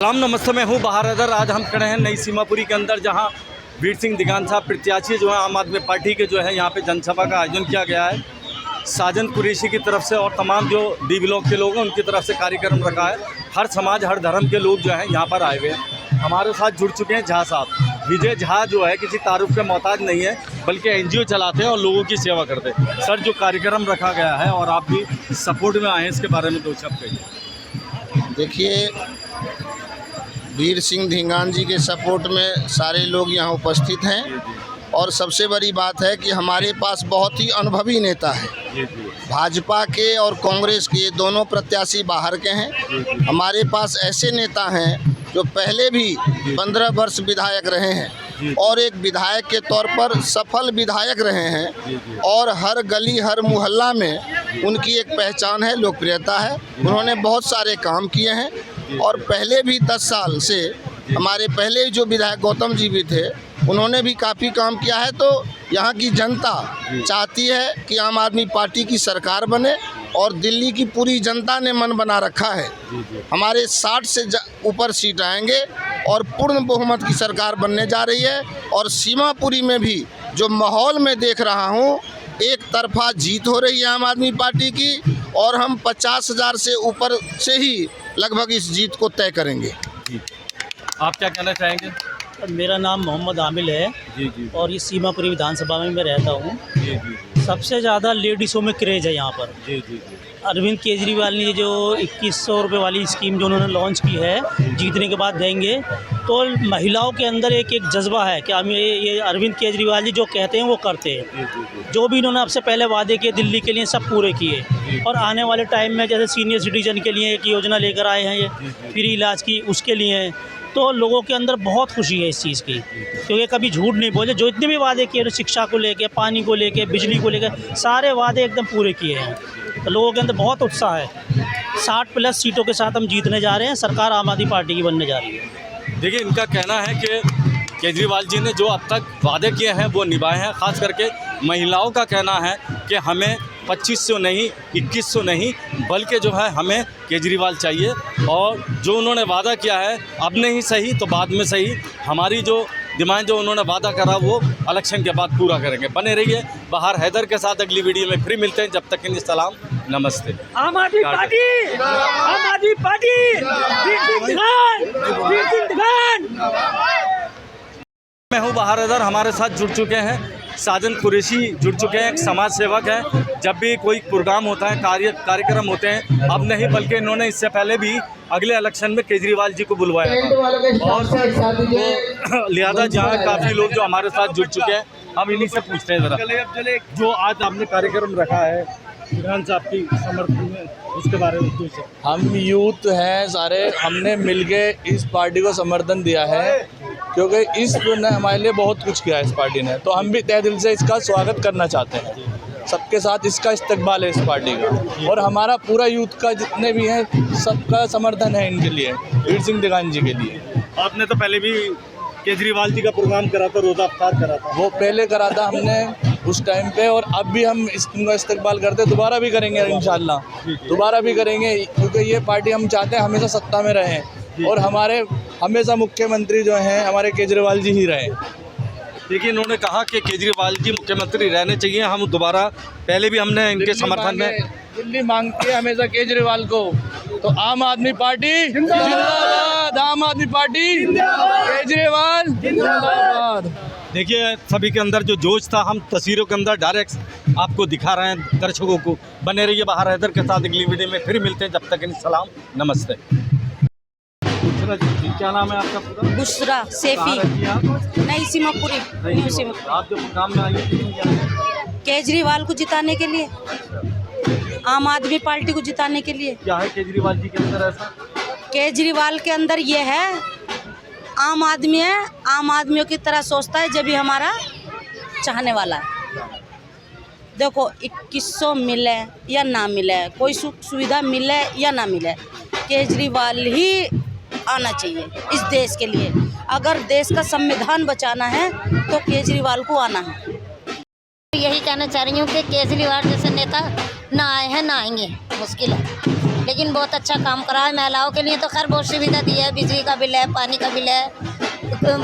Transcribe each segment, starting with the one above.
सलाम नमस्ते, मैं हूँ बाहर हैदर। आज हम खड़े हैं नई सीमापुरी के अंदर, जहाँ वीर सिंह दिगान साहब प्रत्याशी जो है आम आदमी पार्टी के जो है यहाँ पे जनसभा का आयोजन किया गया है। साजन कुरैशी की तरफ से और तमाम जो डी ब्लॉक के लोग हैं उनकी तरफ से कार्यक्रम रखा है। हर समाज हर धर्म के लोग जो हैं यहाँ पर आए हुए हैं। हमारे साथ जुड़ चुके हैं झा साहब। विजय झा जो है किसी तारुफ के मोहताज नहीं है, बल्कि NGO चलाते हैं और लोगों की सेवा करते हैं। सर, जो कार्यक्रम रखा गया है और आप भी सपोर्ट में आए हैं, इसके बारे में दो शब्द कहिए। देखिए, वीर सिंह धिंगान जी के सपोर्ट में सारे लोग यहाँ उपस्थित हैं और सबसे बड़ी बात है कि हमारे पास बहुत ही अनुभवी नेता है। भाजपा के और कांग्रेस के दोनों प्रत्याशी बाहर के हैं। हमारे पास ऐसे नेता हैं जो पहले भी 15 वर्ष विधायक रहे हैं और एक विधायक के तौर पर सफल विधायक रहे हैं और हर गली हर मोहल्ला में उनकी एक पहचान है, लोकप्रियता है। उन्होंने बहुत सारे काम किए हैं और पहले भी 10 साल से हमारे पहले जो विधायक गौतम जी भी थे, उन्होंने भी काफ़ी काम किया है। तो यहाँ की जनता चाहती है कि आम आदमी पार्टी की सरकार बने और दिल्ली की पूरी जनता ने मन बना रखा है, हमारे 60 से ऊपर सीट आएंगे और पूर्ण बहुमत की सरकार बनने जा रही है। और सीमापुरी में भी जो माहौल मैं देख रहा हूँ, एक तरफा जीत हो रही है आम आदमी पार्टी की और हम 50,000 से ऊपर से ही लगभग इस जीत को तय करेंगे। आप क्या कहना चाहेंगे? मेरा नाम मोहम्मद आमिल है जी। और ये सीमापुरी विधानसभा में मैं रहता हूँ। जी। सबसे ज़्यादा लेडीज़ों में क्रेज़ है यहाँ पर। जी। अरविंद केजरीवाल ने जो 2100 रुपये वाली स्कीम जो उन्होंने लॉन्च की है, जीतने के बाद देंगे, तो महिलाओं के अंदर एक जज्बा है कि हम ये अरविंद केजरीवाल जी जो कहते हैं वो करते हैं। जो भी इन्होंने आपसे पहले वादे किए दिल्ली के लिए, सब पूरे किए। और आने वाले टाइम में जैसे सीनियर सिटीजन के लिए एक योजना लेकर आए हैं, ये फ्री इलाज की, उसके लिए तो लोगों के अंदर बहुत खुशी है इस चीज़ की, क्योंकि कभी झूठ नहीं बोले। जो इतने भी वादे किए, शिक्षा को लेके, पानी को लेके, बिजली को लेके, सारे वादे एकदम पूरे किए हैं। तो लोगों के अंदर बहुत उत्साह है। 60+ सीटों के साथ हम जीतने जा रहे हैं। सरकार आम आदमी पार्टी की बनने जा रही है। देखिए, इनका कहना है कि केजरीवाल जी ने जो अब तक वादे किए हैं वो निभाए हैं। ख़ास करके महिलाओं का कहना है कि हमें 2500 नहीं, 2100 नहीं, बल्कि जो है हमें केजरीवाल चाहिए। और जो उन्होंने वादा किया है, अब नहीं सही तो बाद में सही, हमारी जो डिमांड जो उन्होंने वादा करा वो इलेक्शन के बाद पूरा करेंगे। बने रहिए बाहर हैदर के साथ। अगली वीडियो में फिर मिलते हैं। जब तक के लिए सलाम, नमस्ते। आम आदमी पार्टी, आम आदमी पार्टी, वीर सिंह दिगान। मैं हूँ बाहर हैदर। हमारे साथ जुड़ चुके हैं साजन कुरैशी, जुड़ चुके हैं, एक समाज सेवक है। जब भी कोई प्रोग्राम होता है, कार्यक्रम होते हैं, अब नहीं बल्कि इन्होंने इससे पहले भी अगले इलेक्शन में केजरीवाल जी को बुलवाया था। और तो लिहाजा जहाँ काफ़ी लोग जो हमारे साथ जुड़ चुके हैं, हम इन्हीं से पूछते हैं ज़रा, जो आज आपने कार्यक्रम रखा है दिगान साहब की समर्थन में, उसके बारे में कुछ। हम यूथ हैं सारे, हमने मिलके इस पार्टी को समर्थन दिया है क्योंकि इसने हमारे लिए बहुत कुछ किया है इस पार्टी ने। तो हम भी तहे दिल से इसका स्वागत करना चाहते हैं। सबके साथ इसका इस्तकबाल है इस पार्टी का, और हमारा पूरा यूथ का जितने भी हैं सबका समर्थन है इनके लिए, वीर सिंह दिगान जी के लिए। आपने तो पहले भी केजरीवाल जी का प्रोग्राम करा था, रोज़ा अफ्तार करा था, वो पहले करा था हमने उस टाइम पे, और अब भी हम इसका इस्तकबाल करते हैं। दोबारा भी करेंगे इंशाल्लाह, दोबारा भी करेंगे, क्योंकि ये पार्टी हम चाहते हैं हमेशा सत्ता में रहें और हमारे हमेशा मुख्यमंत्री जो हैं हमारे केजरीवाल जी ही रहें। देखिए, इन्होंने कहा कि केजरीवाल जी मुख्यमंत्री रहने चाहिए। हम दोबारा, पहले भी हमने इनके समर्थन में दिल्ली मांगते हैं हमेशा केजरीवाल को। तो आम आदमी पार्टी जिंदाबाद, आम आदमी पार्टी केजरीवाल जिंदाबाद। देखिए, सभी के अंदर जो जोश था, हम तस्वीरों के अंदर डायरेक्ट आपको दिखा रहे हैं दर्शकों को। बने रहिए बाहर हैदर के साथ। अगली वीडियो में फिर मिलते हैं। जब तक इन सलाम, नमस्ते। क्या नाम है आपका पूरा? बुशरा सेफी, नई सीमापुरी। आप जो प्रोग्राम में आई हैं केजरीवाल को जिताने के लिए, आम आदमी पार्टी को जिताने के लिए। क्या है केजरीवाल जी के अंदर ऐसा? केजरीवाल के अंदर ये है, आम आदमी है, आम आदमियों की तरह सोचता है, जब भी हमारा चाहने वाला है। देखो, 2100 मिले या ना मिले, कोई सुख सुविधा मिले या ना मिले, केजरीवाल ही आना चाहिए इस देश के लिए। अगर देश का संविधान बचाना है तो केजरीवाल को आना है। यही कहना चाह रही हूँ कि केजरीवाल जैसे नेता ना आए हैं, ना आएंगे, मुश्किल है। लेकिन बहुत अच्छा काम करा है। महिलाओं के लिए तो खैर बहुत सुविधा दी है, बिजली का बिल है, पानी का बिल है,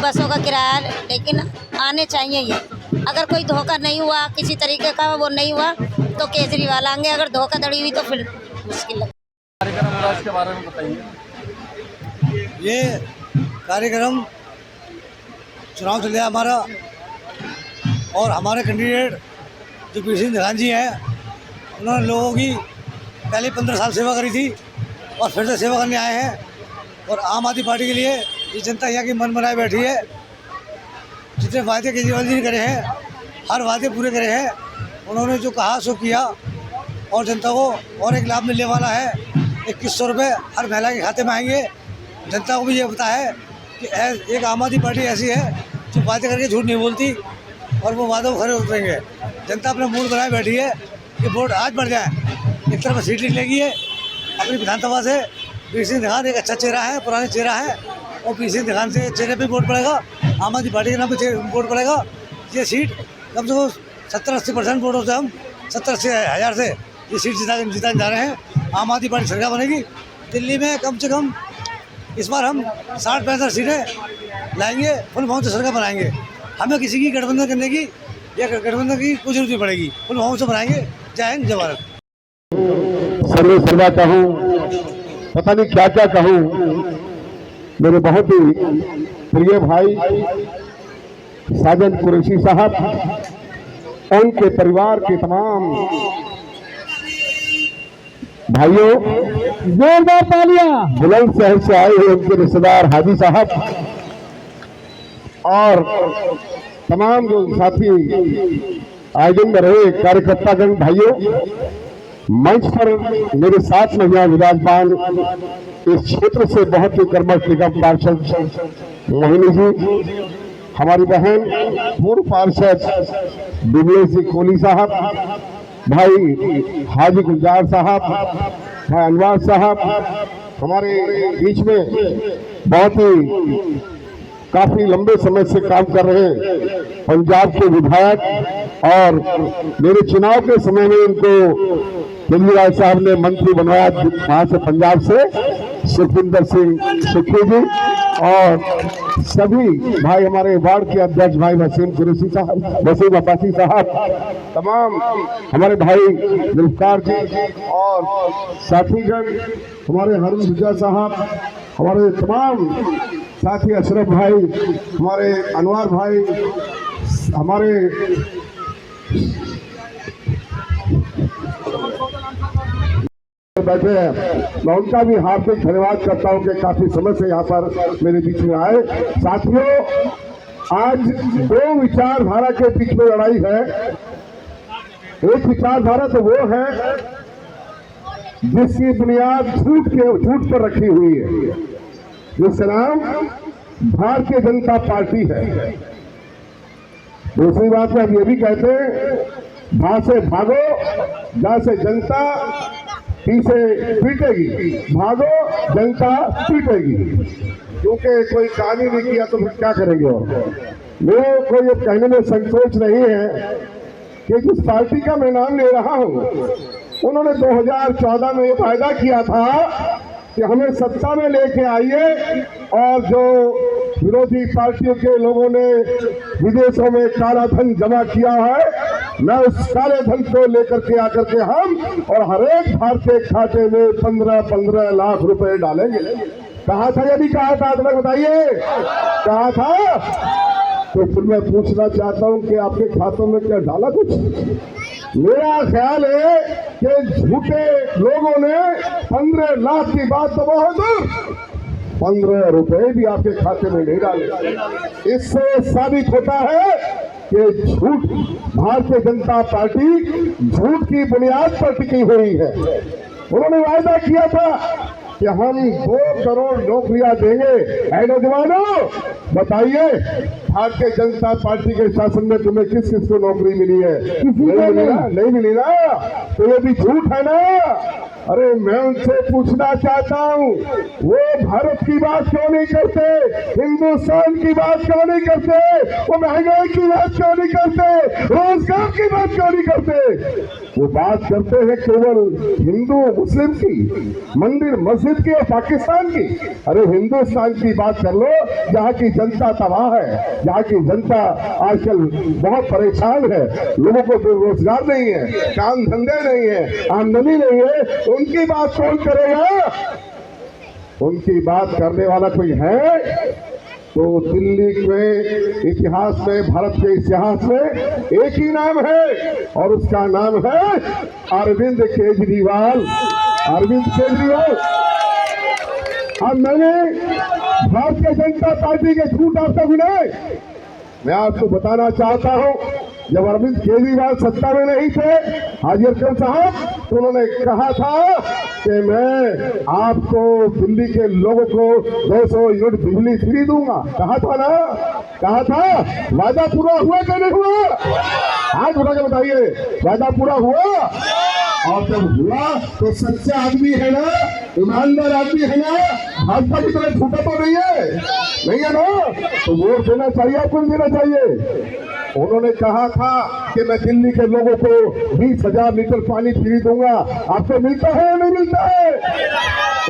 बसों का किराया, लेकिन आने चाहिए ये। अगर कोई धोखा नहीं हुआ, किसी तरीके का वो नहीं हुआ तो केजरीवाल आएंगे, अगर धोखाधड़ी हुई तो फिर मुश्किल है। कार्यक्रम हो रहा है, इसके बारे में बताइए। ये कार्यक्रम चुनाव चल रहा है हमारा, और हमारे कैंडिडेट जो वीर सिंह धीगान जी हैं, उन्होंने लोगों की पहले 15 साल सेवा करी थी और फिर से सेवा करने आए हैं। और आम आदमी पार्टी के लिए ये जनता यहाँ की मन बनाए बैठी है। जितने वादे केजरीवाल जी ने करे हैं, हर वादे पूरे करे हैं। उन्होंने जो कहा सो किया, और जनता को और एक लाभ मिलने वाला है। 2100 रुपये हर महिला के खाते में आएंगे। जनता को भी ये पता है कि एक आम आदमी पार्टी ऐसी है जो वादे करके झूठ नहीं बोलती, और वो वादों को खरे उतरेंगे। जनता अपना मूड बनाए बैठी है कि वोट आज बढ़ जाए। एक तरफ सीट निकलेगी है अपनी विधानसभा से। वीर सिंह धीगान एक अच्छा चेहरा है, पुराना चेहरा है, और वीर सिंह धीगान से चेहरे पे वोट पड़ेगा, आम आदमी पार्टी के नाम पे वोट पड़ेगा। ये सीट कम से कम 70-80% वोटों से, हम 70-80 हज़ार से ये सीट जिता जा रहे हैं। आम आदमी पार्टी सरकार बनेगी। दिल्ली में कम से कम इस बार हम 60-65 सीटें लाएंगे, फुल बहुमत से सरकार बनाएंगे। हमें किसी की गठबंधन करने की या गठबंधन की कुछ जरूरत नहीं पड़ेगी, फुल बहुमत से बनाएंगे। जय हिंद, जय भारत। सर्वे सर्वा कहूँ, पता नहीं क्या क्या कहूँ। मेरे बहुत ही प्रिय भाई साजन कुरैशी साहब, उनके परिवार के तमाम भाइयों, जोरदार तालियां। बुलंदशहर से आए हुए उनके रिश्तेदार हाजी साहब और तमाम जो साथी आयोजन में रहे कार्यकर्तागण भाइयों, मंच पर मेरे साथ में यहाँ विराजमान इस क्षेत्र से बहुत ही कर्मठ निगम पार्षद मोहिनी जी, हमारी बहन पूर्व पार्षद दिनेश जी कोहली साहब, भाई हाजी गुलजार साहब, भाई अनवार साहब, हमारे बीच में बहुत ही काफी लंबे समय से काम कर रहे पंजाब के विधायक, और मेरे चुनाव के समय में इनको केजरीवाल साहब ने मंत्री बनवाया वहां से पंजाब से, सुखविंदर सिंह सुखी जी, और सभी भाई हमारे वार्ड के अध्यक्ष भाई वसीम कुरैशी साहब, वसीम अब्बासी साहब, तमाम हमारे भाई जुल्फकार जी और साथीगण, हमारे हरुण हुजा साहब, हमारे तमाम साथी अशरफ भाई, हमारे अनवार भाई, हमारे बैठे हैं, मैं उनका भी हार्दिक धन्यवाद करता हूं कि काफी समय से यहाँ पर मेरे बीच में आए। साथियों, आज दो विचारधारा के बीच में लड़ाई है। एक विचारधारा तो वो है जिसकी बुनियाद झूठ पर रखी हुई है, जिसका नाम भारतीय जनता पार्टी है। दूसरी बात में हम ये भी कहते हैं, वहां से भागो जहां से जनता पीछे पीटेगी, भागो जनता पीटेगी, क्योंकि कोई काम ही नहीं किया तो फिर क्या करेंगे। और मेरे को ये कहने में संकोच नहीं है कि जिस पार्टी का मैं नाम ले रहा हूं, उन्होंने 2014 में ये वायदा किया था कि हमें सत्ता में लेके आइए, और जो विरोधी पार्टियों के लोगों ने विदेशों में काला धन जमा किया है, मैं उस काले धन को लेकर के आकर के हम और हर एक भारतीय खाते में 15-15 लाख रुपए डालेंगे। कहा था, ये भी कहा था, तो बताइए कहा था। तो फिर मैं पूछना चाहता हूं कि आपके खातों में क्या डाला कुछ? मेरा ख्याल है कि झूठे लोगों ने 15 लाख की बात तो बहुत दूर, 15 रुपए भी आपके खाते में नहीं डाले। इससे साबित होता है कि झूठ, भारतीय जनता पार्टी झूठ की बुनियाद पर टिकी हुई है। उन्होंने वायदा किया था कि हम 2 करोड़ नौकरियां देंगे। है नौजवानों, बताइए भारतीय जनता पार्टी के शासन में तुम्हें किस किस को नौकरी मिली है? नहीं मिली ना, तो ये भी झूठ है ना। अरे मैं उनसे पूछना चाहता हूँ, वो भारत की बात क्यों नहीं करते, हिंदुस्तान की बात क्यों नहीं करते, वो महंगाई की बात क्यों नहीं करते, रोजगार की बात क्यों नहीं करते? वो बात करते हैं केवल हिंदू मुस्लिम की, मंदिर मस्जिद की और पाकिस्तान की। अरे हिंदुस्तान की बात कर लो, जहाँ की जनता तबाह है, जहाँ की जनता आजकल बहुत परेशान है, लोगों को रोजगार नहीं है, काम धंधे नहीं है, आमदनी नहीं है, उनकी बात कौन करेगा? उनकी बात करने वाला कोई है? तो दिल्ली में इतिहास में, भारत के इतिहास में एक ही नाम है और उसका नाम है अरविंद केजरीवाल। अरविंद केजरीवाल। अब मैंने भारतीय जनता पार्टी के झूठ आपको सुनाए, मैं आपको बताना चाहता हूं, जब अरविंद केजरीवाल सत्ता में नहीं थे, हाजिर खान साहब, तो उन्होंने कहा था कि मैं आपको दिल्ली के लोगों को 200 यूनिट बिजली फ्री दूंगा। कहा था ना, कहा था। वादा पूरा हुआ कि नहीं हुआ? हाथ उठा के बताइए, वादा पूरा हुआ? और जब हुआ तो सच्चा आदमी है ना, ईमानदार आदमी है ना, भाजपा की तरह झूठा तो नहीं है ना, तो वोट देना चाहिए, आपको देना चाहिए। उन्होंने कहा था कि मैं दिल्ली के लोगों को 20,000 लीटर पानी फ्री दूंगा, आपको मिलता है या नहीं मिलता है?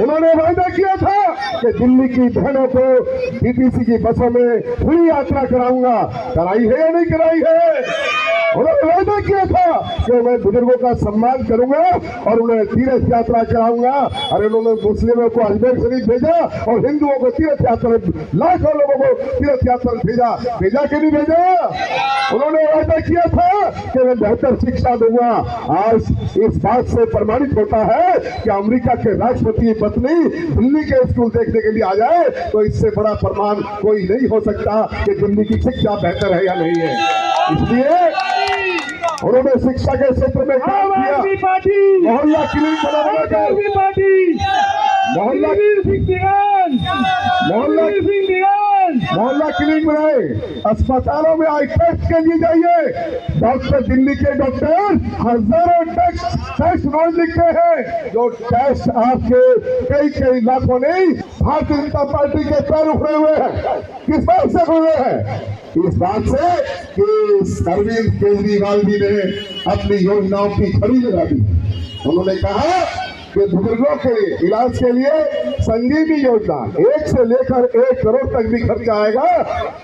उन्होंने वादा किया था कि दिल्ली की बहनों को डीटीसी की बसों में फ्री यात्रा कराऊंगा, कराई है या नहीं कराई है? उन्होंने वादा किया था कि मैं बुजुर्गों का सम्मान करूंगा और उन्हें तीर्थ यात्रा कराऊंगा। अरे उन्होंने मुस्लिमों को अजमेर शरीफ भेजा और हिंदुओं को तीर्थ यात्रा, लाखों लोगों को तीर्थ यात्रा भेजा कि नहीं भेजा? उन्होंने वादा किया था कि मैं बेहतर शिक्षा दूंगा। आज इस बात से प्रमाणित होता है कि अमेरिका के राष्ट्रपति की पत्नी दिल्ली के स्कूल देखने के लिए आ जाए, तो इससे बड़ा प्रमाण कोई नहीं हो सकता कि दिल्ली की शिक्षा बेहतर है या नहीं है। इसलिए उन्होंने शिक्षा के क्षेत्र में काम किया, मोहल्ला क्लिनिक बनाकर, मोहल्ला क्लिनिक बनाए, अस्पतालों में आई टेस्ट के लिए जाइए। डॉक्टर, दिल्ली के डॉक्टर हजारों टेस्ट रोज लिखते हैं, जो टेस्ट आपके कई लाखों नहीं, भारतीय जनता पार्टी के पैर उखड़े हुए हैं। किस बात से उखड़े हैं? इस बात से कि अरविंद केजरीवाल जी ने अपनी योजनाओं की खड़ी लगा दी। उन्होंने कहा कि बुजुर्गों के इलाज के लिए संजीवनी योजना 1 से लेकर 1 करोड़ तक भी खर्चा आएगा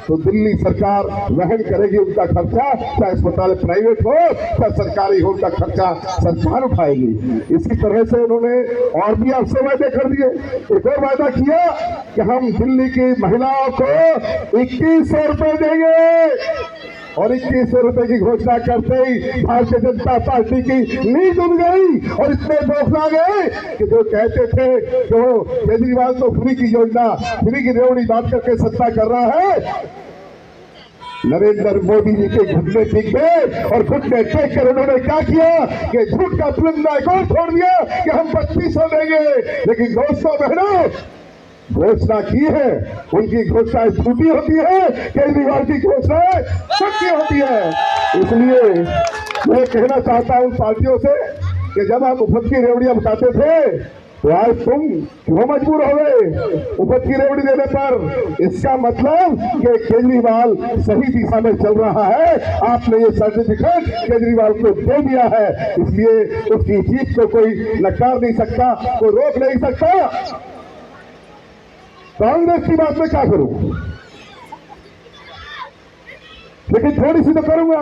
तो दिल्ली सरकार वहन करेगी उनका खर्चा, चाहे अस्पताल प्राइवेट हो चाहे सरकारी हो, उनका खर्चा सरकार उठाएगी। इसी तरह से उन्होंने और भी आपसे वादे कर दिए। एक और वादा किया कि हम दिल्ली की महिलाओं को 2100 रुपए देंगे और 2100 रुपए की घोषणा करते ही भारतीय जनता पार्टी की नींद उड़ गई और इतने बौखला गए कि जो कहते थे कि वो केजरीवाल तो फ्री की योजना, फ्री की रेवड़ी बात करके सत्ता कर रहा है, नरेंद्र मोदी जी के घुटने टिक गए और घुटने टेक कर उन्होंने क्या किया कि झूठ का पुलिंदा एक और छोड़ दिया कि हम 2500 देंगे। लेकिन दोस्तों बहनों, घोषणा की है, उनकी घोषणाएं झूठी होती है, केजरीवाल की घोषणाएं सच्ची होती है। इसलिए मैं कहना चाहता हूं पार्टियों से कि जब आप मुफ्त की रेवड़ियां बताते थे तो आज तुम क्यों मजबूर हो गए मुफ्त की रेवड़ी देने पर? इसका मतलब कि केजरीवाल सही दिशा में चल रहा है, आपने ये सर्टिफिकेट केजरीवाल को दे दिया है, इसलिए उसकी जीत को कोई नकार नहीं सकता, कोई रोक नहीं सकता। कांग्रेस की बात में क्या करूं, लेकिन थोड़ी सी तो करूंगा।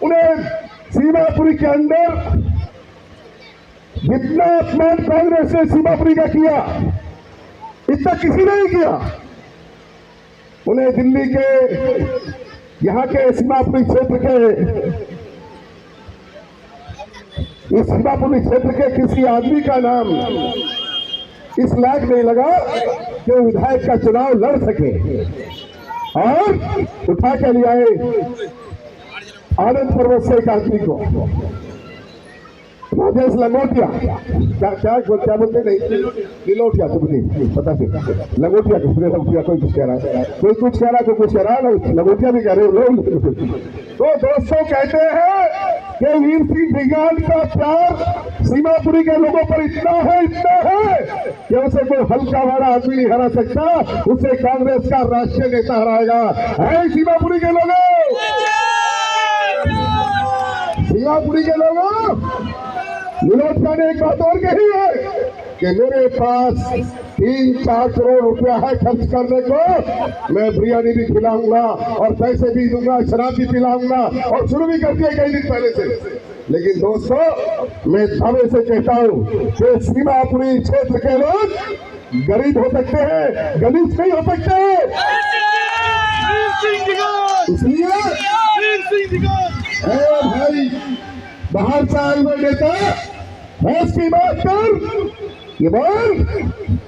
उन्हें सीमापुरी के अंदर जितना अपमान कांग्रेस ने सीमापुरी का किया, इतना किसी ने नहीं किया। उन्हें दिल्ली के यहाँ के सीमापुरी क्षेत्र के, इस सीमापुरी क्षेत्र के किसी आदमी का नाम इस लायक नहीं लगा कि वो विधायक का चुनाव लड़ सके और उठा के ले आए आनंद पर्वत से एक आदमी को। राजेश लंगोटिया, क्या बोलते नहीं, लिलोटिया, तुम नहीं पता से लंगोटिया किसने किया, कोई कुछ कह रहा है, कोई कुछ कह रहा है, कोई कुछ कह रहा है, लंगोटिया भी कह रहे हो लोग। तो दोस्तों कहते हैं कि वीर सिंह ढींगान का प्यार सीमापुरी के लोगों पर इतना है कि उसे कोई हल्का वाला आदमी नहीं हरा सकता, उसे कांग्रेस का राष्ट्रीय नेता हराएगा। है सीमापुरी के लोगों, सीमापुरी के लोगों, लिलोटिया ने एक बात और कही है कि मेरे पास 3-4 करोड़ रुपया है खर्च करने को, मैं बिरयानी भी खिलाऊंगा और पैसे भी दूंगा, शराब भी पिलाऊंगा, और शुरू भी कर दिया कई दिन पहले से। लेकिन दोस्तों मैं दावे से कहता हूँ कि सीमापुरी क्षेत्र के लोग गरीब हो सकते हैं, गरीब नहीं हो सकते, इसलिए भाई बाहर से आए हुए नेता होश की बात कर, ये बोल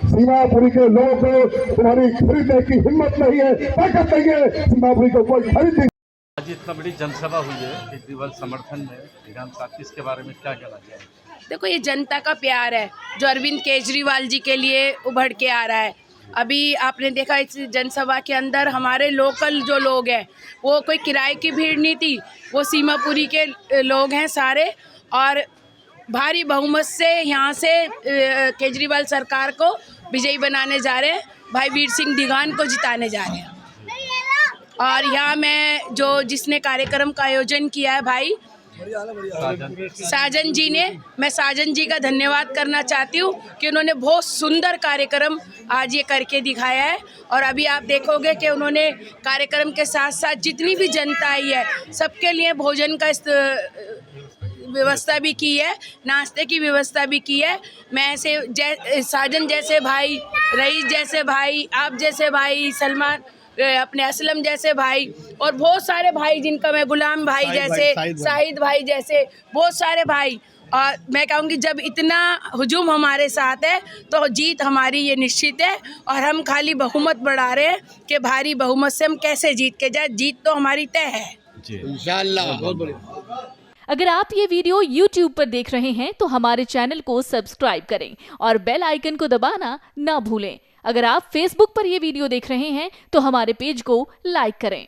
सीमापुरी के लोगों को तुम्हारी खरीदने की हिम्मत नहीं है, ताकत नहीं है, सीमापुरी को कोई खरीद नहीं। आज इतना बड़ी जनसभा हुई है केजरीवाल समर्थन में, ढींगान साहब इसके बारे में क्या कहना चाहिए? देखो, ये जनता का प्यार है जो अरविंद केजरीवाल जी के लिए उभर के आ रहा है। अभी आपने देखा इस जनसभा के अंदर हमारे लोकल जो लोग हैं, वो कोई किराए की भीड़ नहीं थी, वो सीमापुरी के लोग हैं सारे, और भारी बहुमत से यहाँ से केजरीवाल सरकार को विजयी बनाने जा रहे हैं, भाई वीर सिंह ढींगान को जिताने जा रहे हैं। और यहाँ मैं जिसने कार्यक्रम का आयोजन किया है भाई साजन जी ने, मैं साजन जी का धन्यवाद करना चाहती हूँ कि उन्होंने बहुत सुंदर कार्यक्रम आज ये करके दिखाया है। और अभी आप देखोगे कि उन्होंने कार्यक्रम के साथ साथ जितनी भी जनता आई है सबके लिए भोजन का व्यवस्था भी की है, नाश्ते की व्यवस्था भी की है। मैं ऐसे साजन जैसे भाई, रईस जैसे भाई, आप जैसे भाई, सलमान अपने असलम जैसे भाई, और बहुत सारे भाई जिनका मैं गुलाम भाई जैसे, शाहिद भाई जैसे बहुत सारे भाई, और मैं कहूँगी जब इतना हुजूम हमारे साथ है तो जीत हमारी ये निश्चित है। और हम खाली बहुमत बढ़ा रहे हैं कि भारी बहुमत से हम कैसे जीत के जाए, जीत तो हमारी तय है इंशाअल्लाह। बहुत बढ़िया। अगर आप ये वीडियो YouTube पर देख रहे हैं तो हमारे चैनल को सब्सक्राइब करें और बेल आइकन को दबाना ना भूलें। अगर आप Facebook पर ये वीडियो देख रहे हैं तो हमारे पेज को लाइक करें।